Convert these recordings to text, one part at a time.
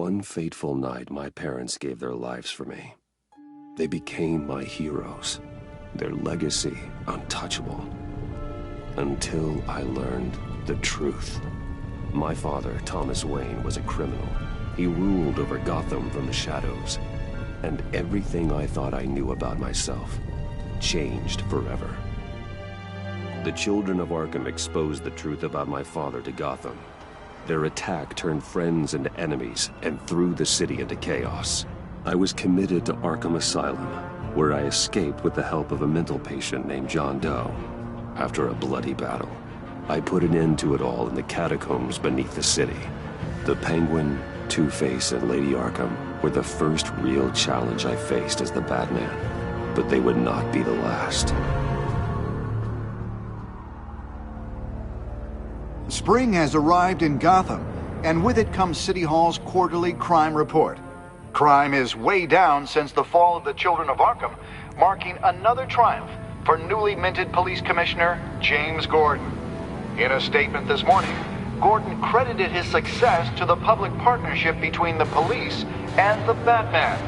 one fateful night, my parents gave their lives for me. They became my heroes, their legacy untouchable. Until I learned the truth. My father, Thomas Wayne, was a criminal. He ruled over Gotham from the shadows. And everything I thought I knew about myself changed forever. The children of Arkham exposed the truth about my father to Gotham. Their attack turned friends into enemies and threw the city into chaos. I was committed to Arkham Asylum, where I escaped with the help of a mental patient named John Doe. After a bloody battle, I put an end to it all in the catacombs beneath the city. The Penguin, Two-Face, and Lady Arkham were the first real challenge I faced as the Batman, but they would not be the last. Spring has arrived in Gotham, and with it comes City Hall's quarterly crime report. Crime is way down since the fall of the Children of Arkham, marking another triumph for newly minted Police Commissioner James Gordon. In a statement this morning, Gordon credited his success to the public partnership between the police and the Batman.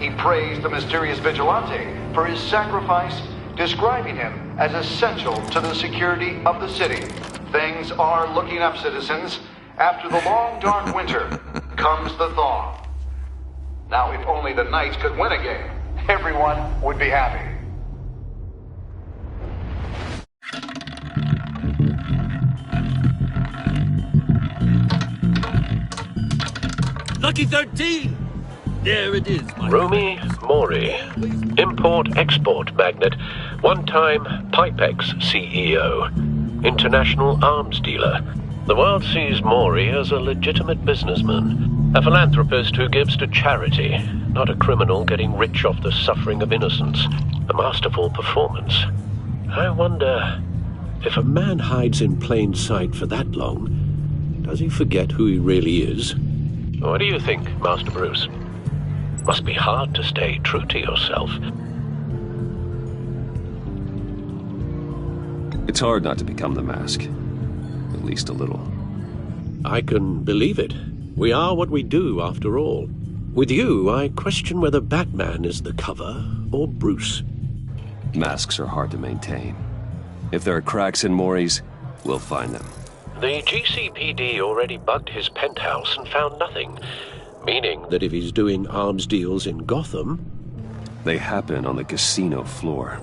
He praised the mysterious vigilante for his sacrifice, describing him as essential to the security of the city. Things are looking up, citizens. After the long, dark winter comes the thaw. Now, if only the Knights could win a game, everyone would be happy. Lucky 13! There it is, my Romy Mori, import-export magnate, one-time Pipex CEO, international arms dealer. The world sees Mori as a legitimate businessman, a philanthropist who gives to charity, not a criminal getting rich off the suffering of innocence. A masterful performance. I wonder, if a man hides in plain sight for that long, does he forget who he really is? What do you think, Master Bruce? Must be hard to stay true to yourself. It's hard not to become the Mask. At least a little. I can believe it. We are what we do, after all. With you, I question whether Batman is the cover or Bruce. Masks are hard to maintain. If there are cracks in Mori's, we'll find them. The GCPD already bugged his penthouse and found nothing, meaning that if he's doing arms deals in Gotham... They happen on the casino floor.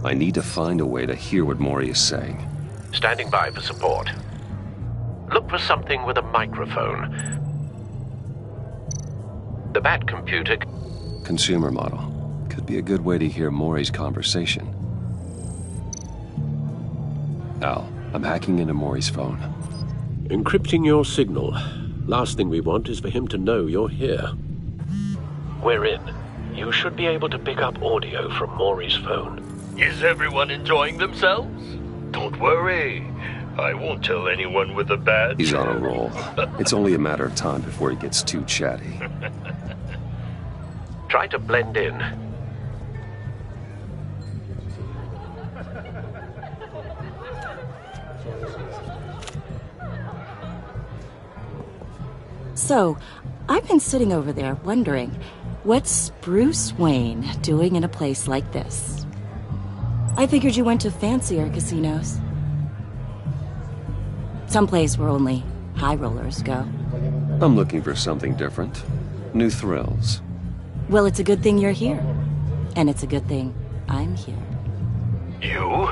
I need to find a way to hear what Mori is saying. Standing by for support. Look for something with a microphone. The Bat computer... Consumer model. Could be a good way to hear Mori's conversation. Al, I'm hacking into Mori's phone. Encrypting your signal. Last thing we want is for him to know you're here. We're in. You should be able to pick up audio from Mori's phone. Is everyone enjoying themselves? Don't worry. I won't tell anyone with a badge. He's on a roll. It's only a matter of time before he gets too chatty. Try to blend in. So, I've been sitting over there wondering, what's Bruce Wayne doing in a place like this? I figured you went to fancier casinos. Someplace where only high rollers go. I'm looking for something different. New thrills. Well, it's a good thing you're here. And it's a good thing I'm here. You?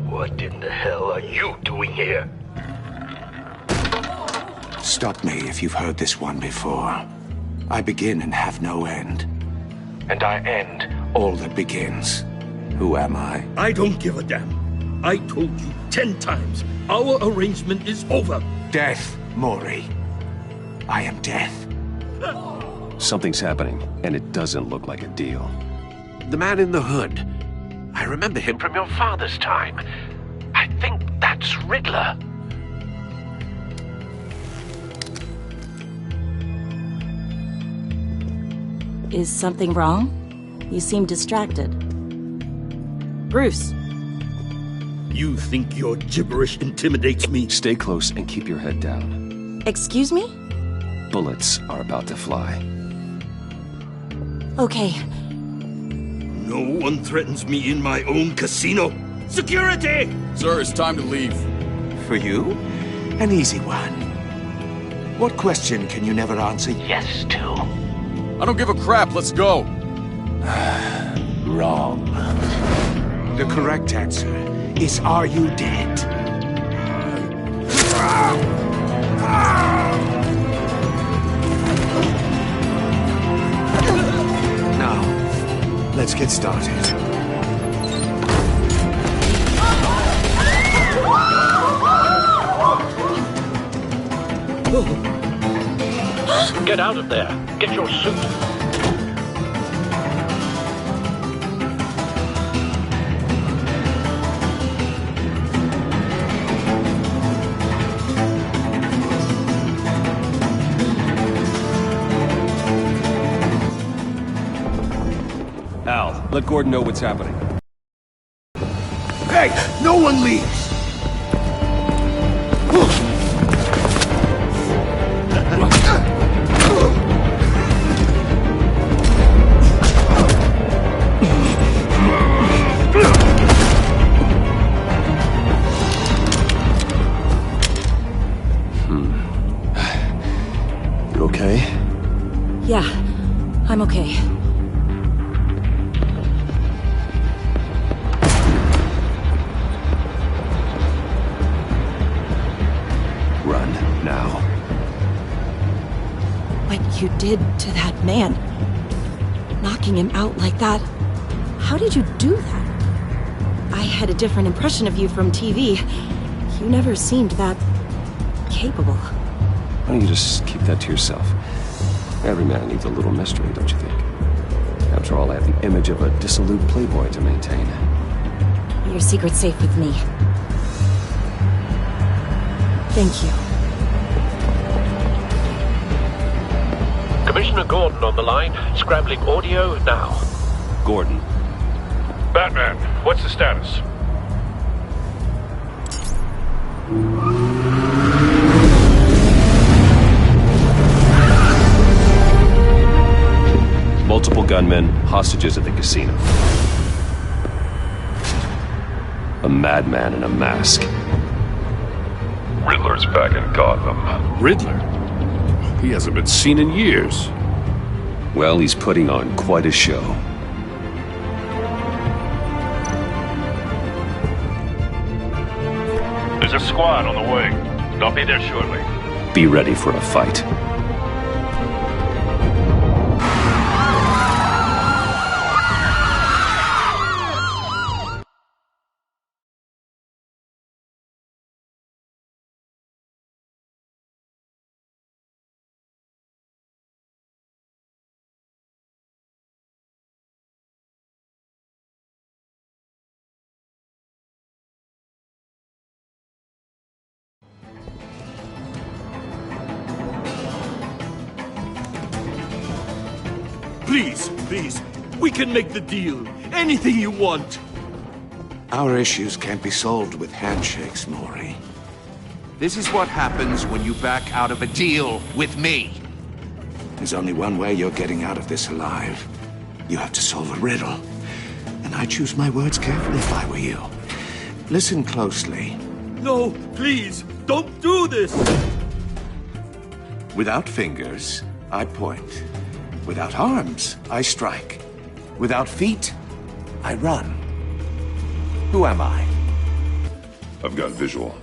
What in the hell are you doing here? Stop me if you've heard this one before. I begin and have no end. And I end all that begins. Who am I? I don't give a damn. I told you 10 times. Our arrangement is over. Death, Mori. I am death. Something's happening, and it doesn't look like a deal. The man in the hood. I remember him from your father's time. I think that's Riddler. Is something wrong? You seem distracted. Bruce. You think your gibberish intimidates me? Stay close and keep your head down. Excuse me? bullets are about to fly. Okay. No one threatens me in my own casino. Security! Sir, it's time to leave. For you? An easy one. What question can you never answer yes to? I don't give a crap, let's go. Wrong. The correct answer is, are you dead? Now, let's get started. Get out of there. Get your suit. Al, let Gordon know what's happening. Hey, no one leaves! You okay? Yeah, I'm okay. Run, now. What you did to that man, knocking him out like that, how did you do that? I had a different impression of you from TV. You never seemed that capable. Why don't you just keep that to yourself? Every man needs a little mystery, don't you think? After all, I have the image of a dissolute playboy to maintain. Your secret's safe with me. Thank you. Commissioner Gordon on the line. Scrambling audio now. Gordon. Batman, what's the status? Multiple gunmen, hostages at the casino. A madman in a mask. Riddler's back in Gotham. Riddler? He hasn't been seen in years. Well, he's putting on quite a show. There's a squad on the way. They'll be there shortly. Be ready for a fight. Please, we can make the deal. Anything you want. Our issues can't be solved with handshakes, Maury. This is what happens when you back out of a deal with me. There's only one way you're getting out of this alive. You have to solve a riddle. And I choose my words carefully if I were you. Listen closely. No, please, don't do this. Without fingers, I point. Without arms, I strike. Without feet, I run. Who am I? I've got visual.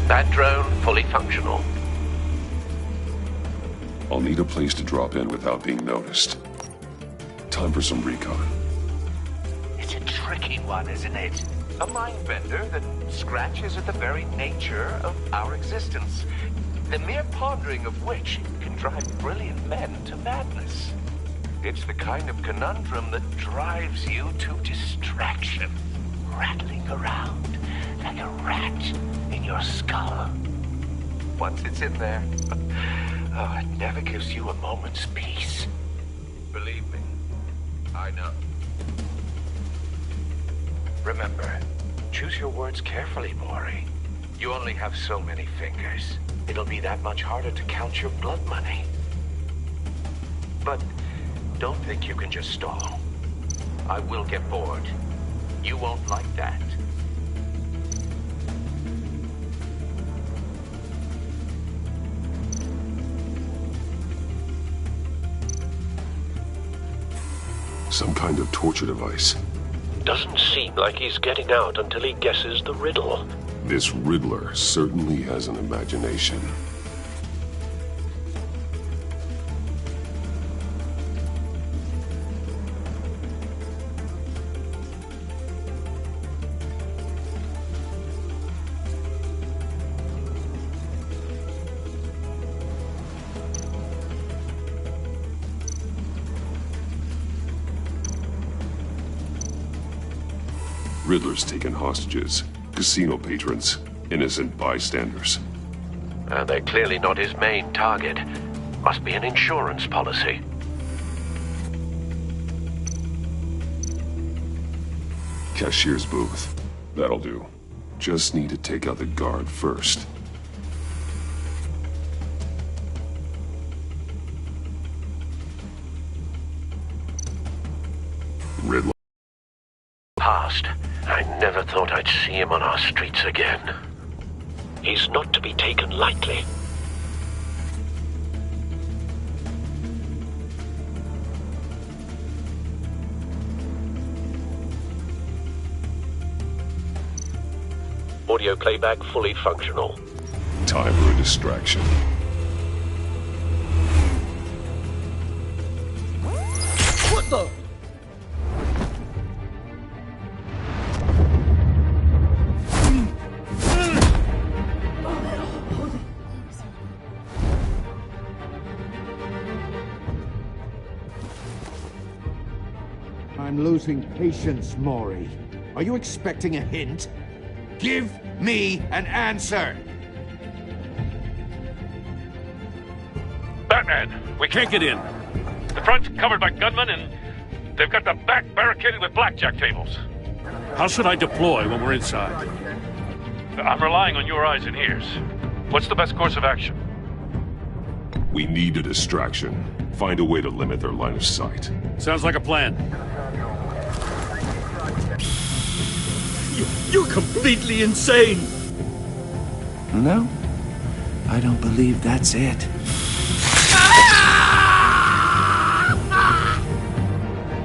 That drone fully functional. I'll need a place to drop in without being noticed. Time for some recon. It's a tricky one, isn't it? A mind bender that scratches at the very nature of our existence. The mere pondering of which can drive brilliant men to madness. It's the kind of conundrum that drives you to distraction, rattling around like a rat in your skull. Once it's in there, oh, it never gives you a moment's peace. Believe me, I know. Remember, choose your words carefully, Maury. You only have so many fingers. It'll be that much harder to count your blood money. But don't think you can just stall. I will get bored. You won't like that. Some kind of torture device. Doesn't seem like he's getting out until he guesses the riddle. This Riddler certainly has an imagination. Riddler's taken hostages, casino patrons, innocent bystanders. They're clearly not his main target. Must be an insurance policy. Cashier's booth. That'll do. Just need to take out the guard first. Riddler. Past. I never thought I'd see him on our streets again. He's not to be taken lightly. Audio playback fully functional. Time for a distraction. What the? I'm losing patience, Maury. Are you expecting a hint? Give me an answer! Batman, we can't get in. The front's covered by gunmen, and they've got the back barricaded with blackjack tables. How should I deploy when we're inside? I'm relying on your eyes and ears. What's the best course of action? We need a distraction. Find a way to limit their line of sight. Sounds like a plan. You're completely insane! No, I don't believe that's it.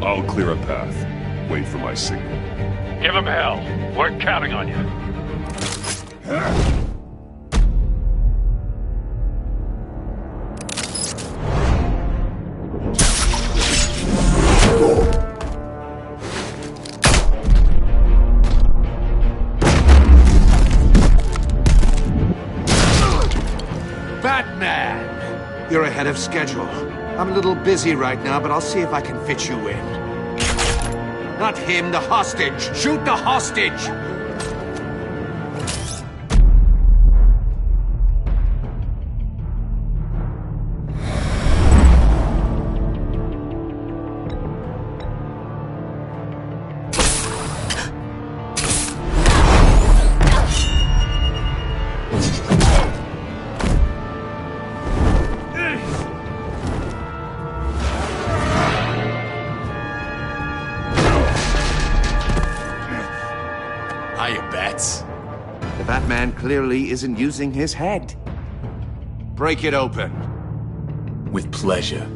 I'll clear a path. Wait for my signal. Give him hell. We're counting on you. Batman! You're ahead of schedule. I'm a little busy right now, but I'll see if I can fit you in. Not him, the hostage! Shoot the hostage! The Batman clearly isn't using his head. Break it open. With pleasure.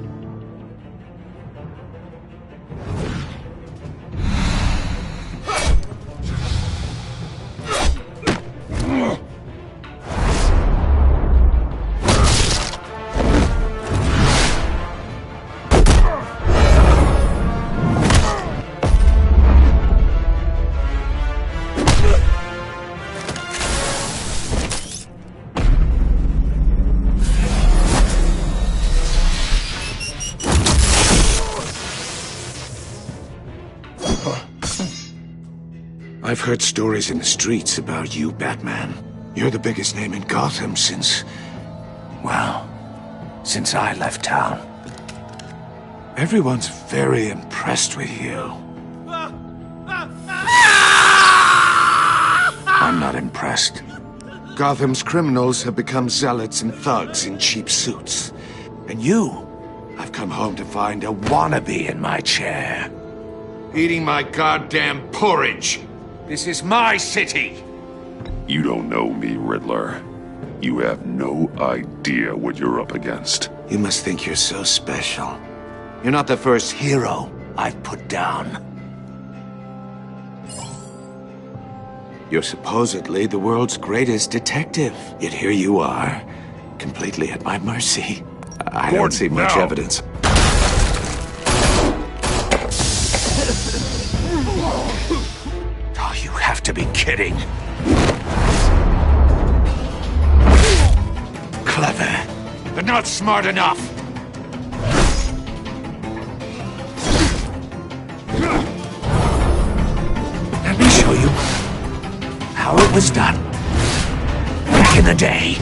I've heard stories in the streets about you, Batman. You're the biggest name in Gotham since... well, since I left town. Everyone's very impressed with you. I'm not impressed. Gotham's criminals have become zealots and thugs in cheap suits. And you, I've come home to find a wannabe in my chair. Eating my goddamn porridge. This is my city. You don't know me, Riddler. You have no idea what you're up against. You must think you're so special. You're not the first hero I've put down. You're supposedly the world's greatest detective. Yet here you are, completely at my mercy. I don't see much evidence. Oh, you have to be kidding. Clever, but not smart enough. Let me show you how it was done back in the day.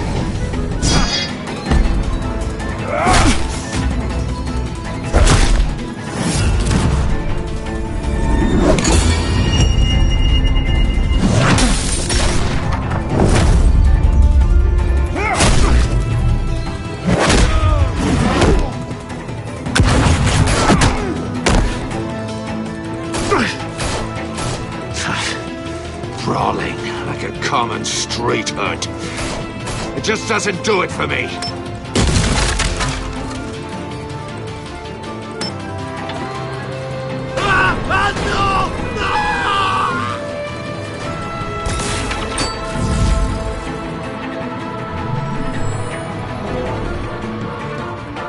Brawling like a common street hood. It just doesn't do it for me.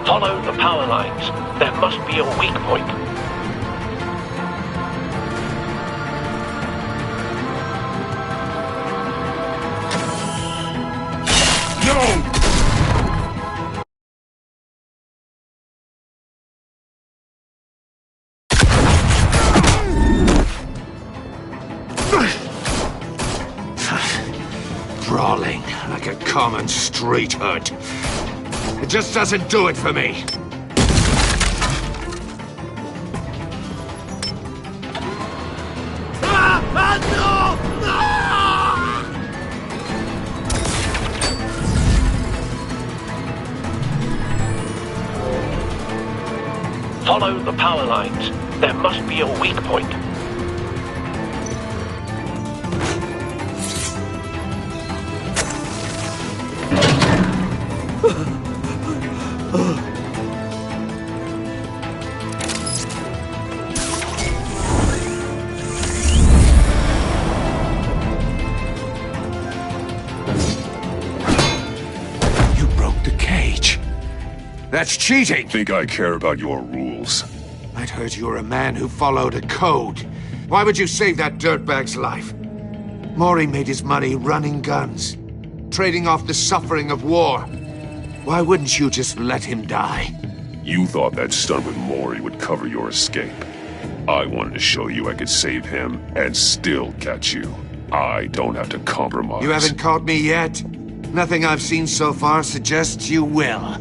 Follow the power lines. There must be a weak point. Brawling like a common street hood. It just doesn't do it for me. Follow the power lines. There must be a weak point. You broke the cage. That's cheating! Think I care about your rules? I'd heard you were a man who followed a code. Why would you save that dirtbag's life? Maury made his money running guns, trading off the suffering of war. Why wouldn't you just let him die? You thought that stunt with Maury would cover your escape. I wanted to show you I could save him and still catch you. I don't have to compromise. You haven't caught me yet. Nothing I've seen so far suggests you will.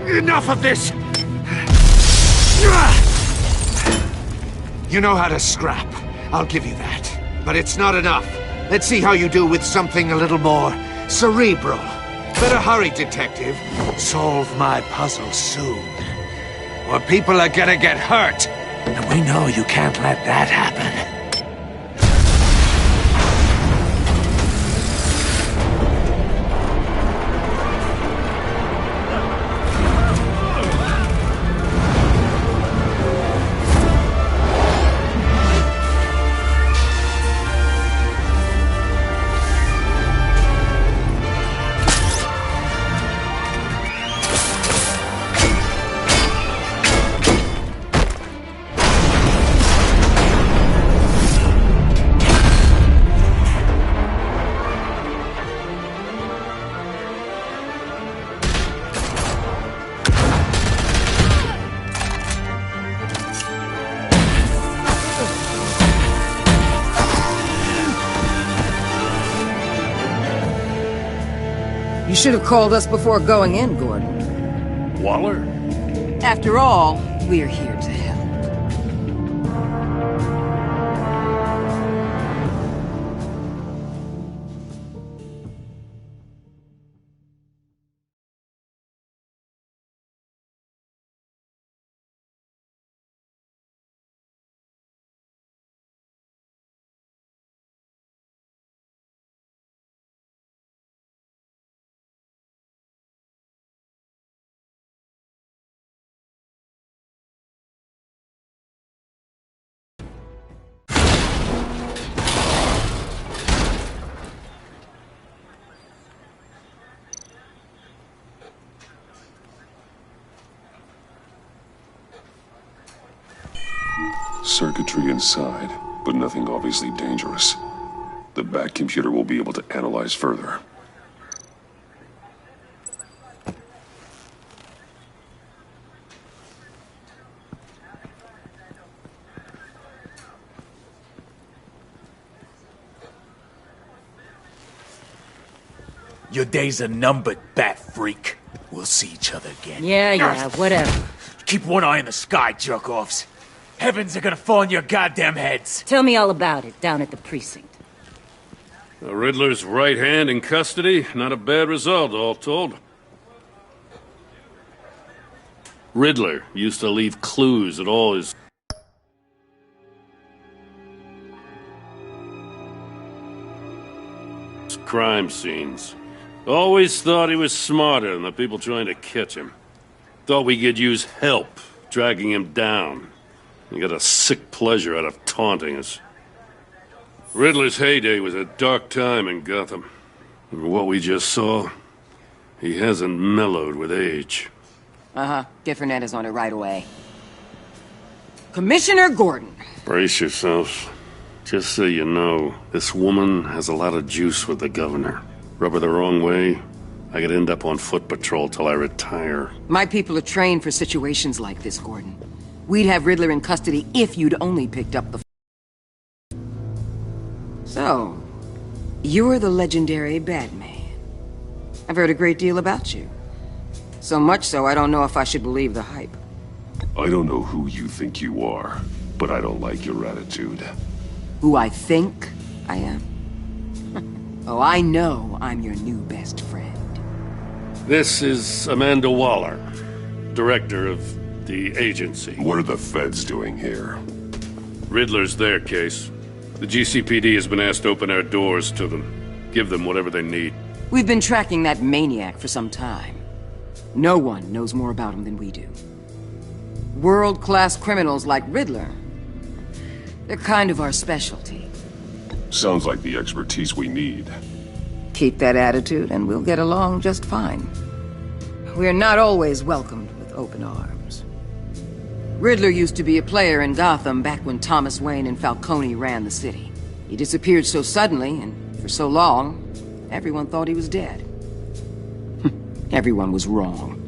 Enough of this! You know how to scrap. I'll give you that. But it's not enough. Let's see how you do with something a little more cerebral. Better hurry, detective. Solve my puzzle soon. Or people are gonna get hurt. And we know you can't let that happen. You should have called us before going in, Gordon. Waller? After all, we're here to help. Circuitry inside, but nothing obviously dangerous. The back computer will be able to analyze further. Your days are numbered, bat freak. We'll see each other again. Yeah, whatever. Keep one eye in the sky, jerk-offs. Heavens are gonna fall on your goddamn heads. Tell me all about it down at the precinct. The Riddler's right hand in custody. Not a bad result, all told. Riddler used to leave clues at all his crime scenes. Always thought he was smarter than the people trying to catch him. Thought we could use help dragging him down. He got a sick pleasure out of taunting us. Riddler's heyday was a dark time in Gotham. And what we just saw, he hasn't mellowed with age. Get Fernandez on it right away. Commissioner Gordon. Brace yourselves. Just so you know, this woman has a lot of juice with the governor. Rub her the wrong way, I could end up on foot patrol till I retire. My people are trained for situations like this, Gordon. We'd have Riddler in custody if you'd only picked up the... So, you're the legendary Batman. I've heard a great deal about you. So much so, I don't know if I should believe the hype. I don't know who you think you are, but I don't like your attitude. Who I think I am? Oh, I know I'm your new best friend. This is Amanda Waller, director of the agency. What are the feds doing here? Riddler's their case. The GCPD has been asked to open our doors to them. Give them whatever they need. We've been tracking that maniac for some time. No one knows more about him than we do. World-class criminals like Riddler. They're kind of our specialty. Sounds like the expertise we need. Keep that attitude and we'll get along just fine. We're not always welcomed with open arms. Riddler used to be a player in Gotham back when Thomas Wayne and Falcone ran the city. He disappeared so suddenly and for so long, everyone thought he was dead. Everyone was wrong.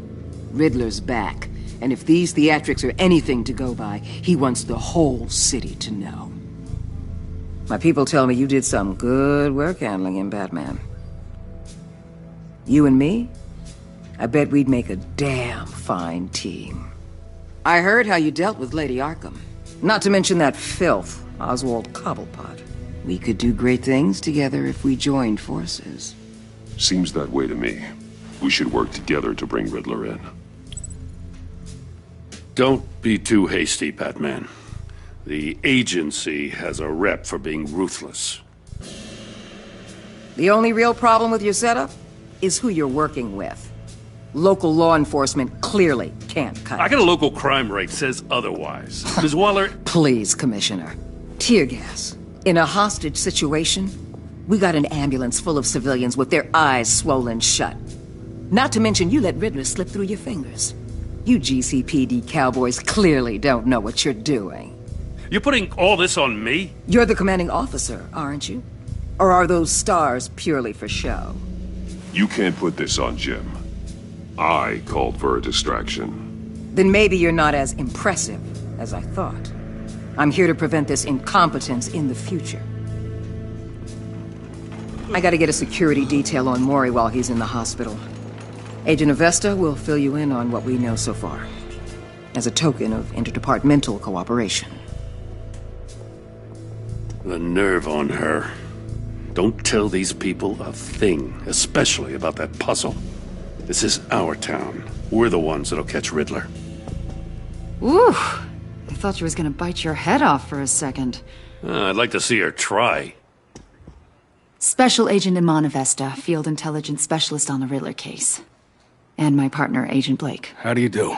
Riddler's back, and if these theatrics are anything to go by, he wants the whole city to know. My people tell me you did some good work handling him, Batman. You and me? I bet we'd make a damn fine team. I heard how you dealt with Lady Arkham. Not to mention that filth, Oswald Cobblepot. We could do great things together if we joined forces. Seems that way to me. We should work together to bring Riddler in. Don't be too hasty, Batman. The agency has a rep for being ruthless. The only real problem with your setup is who you're working with. Local law enforcement clearly can't cut it. I got a local crime rate says otherwise. Ms. Waller... Please, Commissioner. Tear gas. In a hostage situation, we got an ambulance full of civilians with their eyes swollen shut. Not to mention you let Riddler slip through your fingers. You GCPD cowboys clearly don't know what you're doing. You're putting all this on me? You're the commanding officer, aren't you? Or are those stars purely for show? You can't put this on Jim. I called for a distraction. Then maybe you're not as impressive as I thought. I'm here to prevent this incompetence in the future. I gotta get a security detail on Maury while he's in the hospital. Agent Avesta will fill you in on what we know so far, as a token of interdepartmental cooperation. The nerve on her. Don't tell these people a thing, especially about that puzzle. This is our town. We're the ones that'll catch Riddler. Ooh, I thought she was gonna bite your head off for a second. I'd like to see her try. Special Agent Iman Avesta, Field Intelligence Specialist on the Riddler case. And my partner, Agent Blake. How do you do?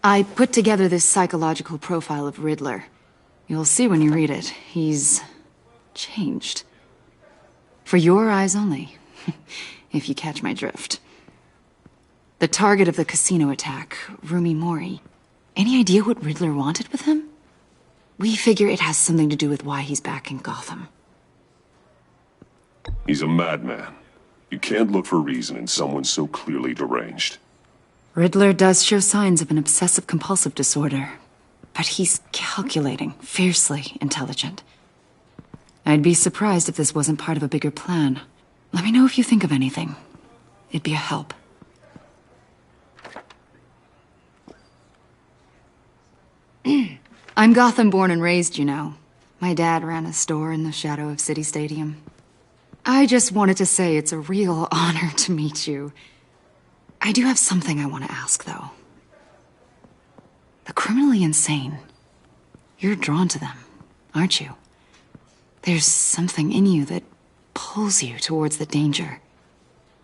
I put together this psychological profile of Riddler. You'll see when you read it. He's changed. For your eyes only, if you catch my drift. The target of the casino attack, Rumi Mori. Any idea what Riddler wanted with him? We figure it has something to do with why he's back in Gotham. He's a madman. You can't look for reason in someone so clearly deranged. Riddler does show signs of an obsessive-compulsive disorder, but he's calculating, fiercely intelligent. I'd be surprised if this wasn't part of a bigger plan. Let me know if you think of anything. It'd be a help. I'm Gotham born and raised, you know. My dad ran a store in the shadow of City Stadium. I just wanted to say it's a real honor to meet you. I do have something I want to ask, though. The criminally insane. You're drawn to them, aren't you? There's something in you that pulls you towards the danger.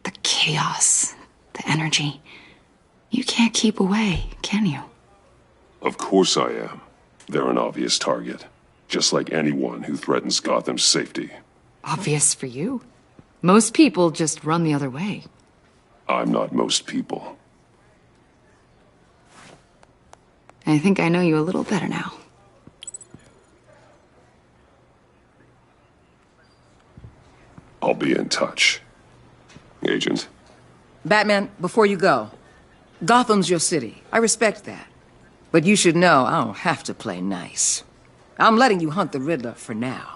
The chaos, the energy. You can't keep away, can you? Of course I am. They're an obvious target. Just like anyone who threatens Gotham's safety. Obvious for you. Most people just run the other way. I'm not most people. I think I know you a little better now. I'll be in touch. Agent? Batman, before you go, Gotham's your city. I respect that. But you should know I don't have to play nice. I'm letting you hunt the Riddler for now.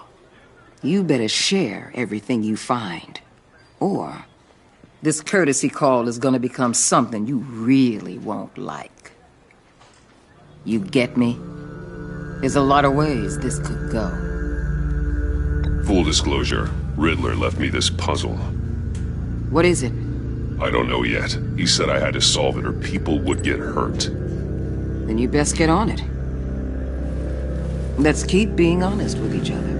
You better share everything you find. Or this courtesy call is gonna become something you really won't like. You get me? There's a lot of ways this could go. Full disclosure, Riddler left me this puzzle. What is it? I don't know yet. He said I had to solve it or people would get hurt. Then you best get on it. Let's keep being honest with each other.